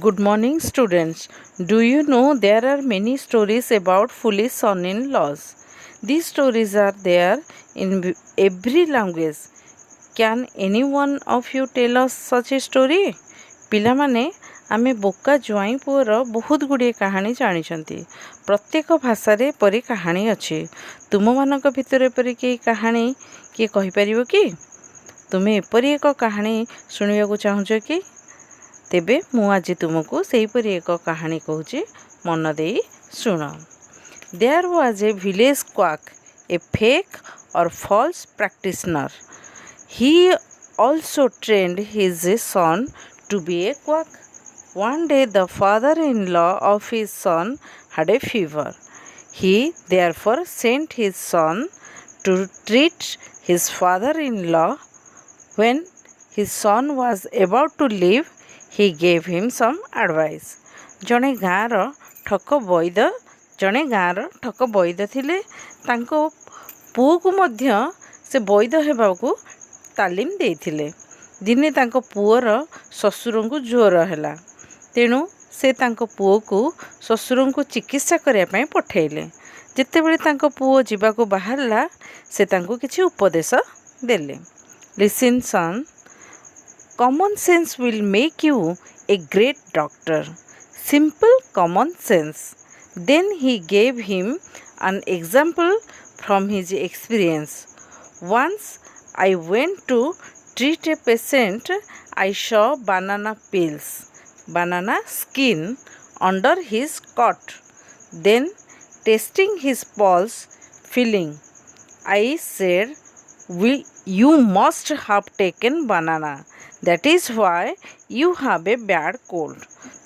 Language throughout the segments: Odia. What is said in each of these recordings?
Good morning, students. Do you know there are many stories about foolish son-in-laws? These stories are there in every language. Can any one of you tell us such a story? ପିଲାମାନେ ଆମେ ବୋକା ଜ୍ୱାଇଁ ପୁଅର ବହୁତ ଗୁଡ଼ିଏ କାହାଣୀ ଜାଣିଛନ୍ତି। ପ୍ରତ୍ୟେକ ଭାଷାରେ ଏପରି କାହାଣୀ ଅଛି। ତୁମମାନଙ୍କ ଭିତରେ ଏପରି କେହି କାହାଣୀ କିଏ କହିପାରିବ କି? ତୁମେ ଏପରି ଏକ କାହାଣୀ ଶୁଣିବାକୁ ଚାହୁଁଛ କି? ତେବେ ମୁଁ ଆଜି ତୁମକୁ ସେହିପରି ଏକ କାହାଣୀ କହୁଛି, ମନ ଦେଇ ଶୁଣ। There was a village quack, a fake or false practitioner. He also trained his son to be a quack. One day the father-in-law of his son had a fever. He therefore sent his son to treat his father-in-law. When his son was about to leave, he gave him some advice. ଜଣେ ଗାଁର ଠକ ବୈଦ ଥିଲେ। ତାଙ୍କ ପୁଅକୁ ମଧ୍ୟ ସେ ବୈଦ ହେବାକୁ ତାଲିମ ଦେଇଥିଲେ। ଦିନେ ତାଙ୍କ ପୁଅର ଶ୍ୱଶୁରଙ୍କୁ ଜ୍ୱର ହେଲା। ତେଣୁ ସେ ତାଙ୍କ ପୁଅକୁ ଶ୍ୱଶୁରଙ୍କୁ ଚିକିତ୍ସା କରିବା ପାଇଁ ପଠାଇଲେ। ଯେତେବେଳେ ତାଙ୍କ ପୁଅ ଯିବାକୁ ବାହାରିଲା, ସେ ତାଙ୍କୁ କିଛି ଉପଦେଶ ଦେଲେ। Listen son, common sense will make you a great doctor. Simple common sense. Then he gave him an example from his experience. Once I went to treat a patient. I saw banana skin under his cot. Then testing his pulse, feeling, I said, you must have taken banana. That is why you have a bad cold.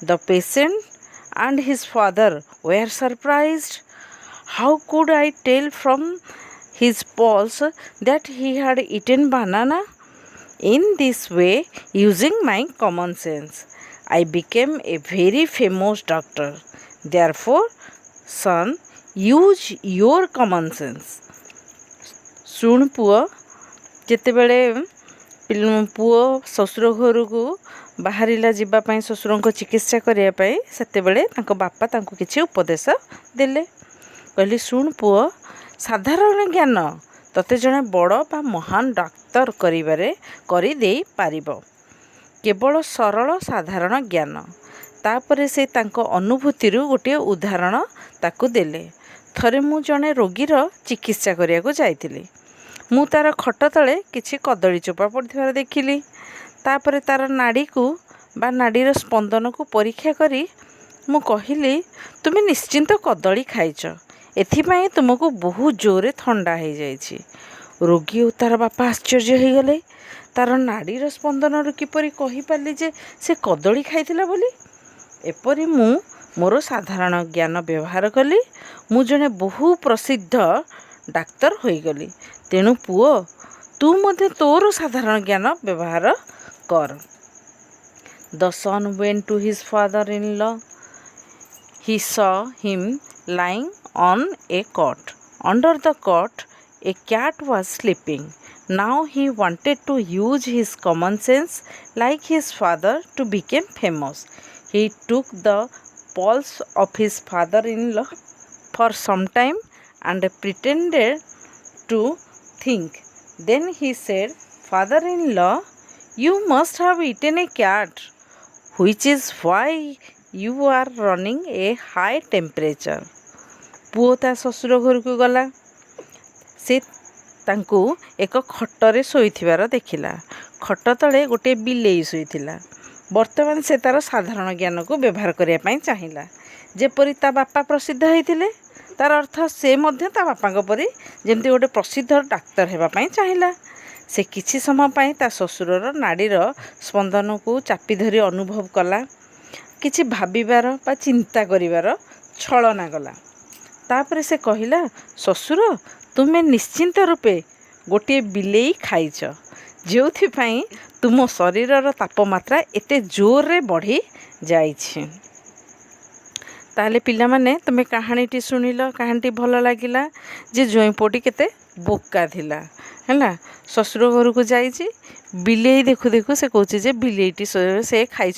The patient and his father were surprised. How could I tell from his pulse that he had eaten banana? In this way, using my common sense, I became a very famous doctor. Therefore, son, use your common sense. ଶୁଣ ପୁଅ, ଯେତେବେଳେ ପୁଅ ଶ୍ୱଶୁର ଘରକୁ ବାହାରିଲା ଯିବା ପାଇଁ, ଶ୍ୱଶୁରଙ୍କ ଚିକିତ୍ସା କରିବା ପାଇଁ, ସେତେବେଳେ ତାଙ୍କ ବାପା ତାଙ୍କୁ କିଛି ଉପଦେଶ ଦେଲେ। କହିଲେ, ଶୁଣ ପୁଅ, ସାଧାରଣ ଜ୍ଞାନ ତୋତେ ଜଣେ ବଡ଼ ବା ମହାନ ଡାକ୍ତର କରିଦେଇପାରିବ। କେବଳ ସରଳ ସାଧାରଣ ଜ୍ଞାନ। ତାପରେ ସେ ତାଙ୍କ ଅନୁଭୂତିରୁ ଗୋଟିଏ ଉଦାହରଣ ତାକୁ ଦେଲେ। ଥରେ ମୁଁ ଜଣେ ରୋଗୀର ଚିକିତ୍ସା କରିବାକୁ ଯାଇଥିଲି। ମୁଁ ତା'ର ଖଟ ତଳେ କିଛି କଦଳୀ ଚୋପା ପଡ଼ିଥିବାର ଦେଖିଲି। ତାପରେ ତା'ର ନାଡ଼ିକୁ ବା ନାଡ଼ିର ସ୍ପନ୍ଦନକୁ ପରୀକ୍ଷା କରି ମୁଁ କହିଲି, ତୁମେ ନିଶ୍ଚିନ୍ତ କଦଳୀ ଖାଇଛ। ଏଥିପାଇଁ ତୁମକୁ ବହୁତ ଜୋରରେ ଥଣ୍ଡା ହେଇଯାଇଛି। ରୋଗୀ ଓ ତା'ର ବାପା ଆଶ୍ଚର୍ଯ୍ୟ ହୋଇଗଲେ। ତା'ର ନାଡ଼ିର ସ୍ପନ୍ଦନରୁ କିପରି କହିପାରିଲି ଯେ ସେ କଦଳୀ ଖାଇଥିଲା ବୋଲି? ଏପରି ମୁଁ ମୋର ସାଧାରଣ ଜ୍ଞାନ ବ୍ୟବହାର କଲି। ମୁଁ ଜଣେ ବହୁ ପ୍ରସିଦ୍ଧ ଡାକ୍ତର ହୋଇଗଲି। ତେଣୁ ପୁଅ, ତୁ ମଧ୍ୟ ତୋର ସାଧାରଣ ଜ୍ଞାନ ବ୍ୟବହାର କର। The son went to his father-in-law. He saw him lying on a cot. Under the cot, a cat was sleeping. Now he wanted to use his common sense like his father to become famous. He took the pulse of his father-in-law for some time and pretended to think. Then he said, Father-in-law, you must have eaten a cat, which is why you are running a high temperature. ପୁଅ ତା ଶ୍ୱଶୁର ଘରକୁ ଗଲା। ସେ ତାଙ୍କୁ ଏକ ଖଟରେ ଶୋଇଥିବାର ଦେଖିଲା। ଖଟ ତଳେ ଗୋଟିଏ ବିଲେଇ ଶୋଇଥିଲା। ବର୍ତ୍ତମାନ ସେ ତା'ର ସାଧାରଣ ଜ୍ଞାନକୁ ବ୍ୟବହାର କରିବା ପାଇଁ ଚାହିଁଲା। ଯେପରି ତା ବାପା ପ୍ରସିଦ୍ଧ ହୋଇଥିଲେ, ତା'ର ଅର୍ଥ ସେ ମଧ୍ୟ ତା ବାପାଙ୍କ ପରି ଯେମିତି ଗୋଟେ ପ୍ରସିଦ୍ଧ ଡାକ୍ତର ହେବା ପାଇଁ ଚାହିଁଲା। ସେ କିଛି ସମୟ ପାଇଁ ତା ଶ୍ୱଶୁରର ନାଡ଼ିର ସ୍ପନ୍ଦନକୁ ଚାପି ଧରି ଅନୁଭବ କଲା। କିଛି ଭାବିବାର ବା ଚିନ୍ତା କରିବାର ଛଳନା କଲା। ତାପରେ ସେ କହିଲା, ଶ୍ୱଶୁର, ତୁମେ ନିଶ୍ଚିନ୍ତ ରୂପେ ଗୋଟିଏ ବିଲେଇ ଖାଇଛ, ଯେଉଁଥିପାଇଁ ତୁମ ଶରୀରର ତାପମାତ୍ରା ଏତେ ଜୋରରେ ବଢ଼ିଯାଇଛି। ତାହେଲେ ପିଲାମାନେ, ତୁମେ କାହାଣୀଟି ଶୁଣିଲ, କାହାଣୀଟି ଭଲ ଲାଗିଲା ଯେ ଜ୍ୱାଇଁ ପୁଅଟି କେତେ ବୋକା ଥିଲା। ହେଲା, ଶ୍ୱଶୁର ଘରକୁ ଯାଇଛି, ବିଲେଇ ଦେଖୁ ଦେଖୁ ସେ କହୁଛି ଯେ ବିଲେଇଟି ସେ ଖାଇଛି।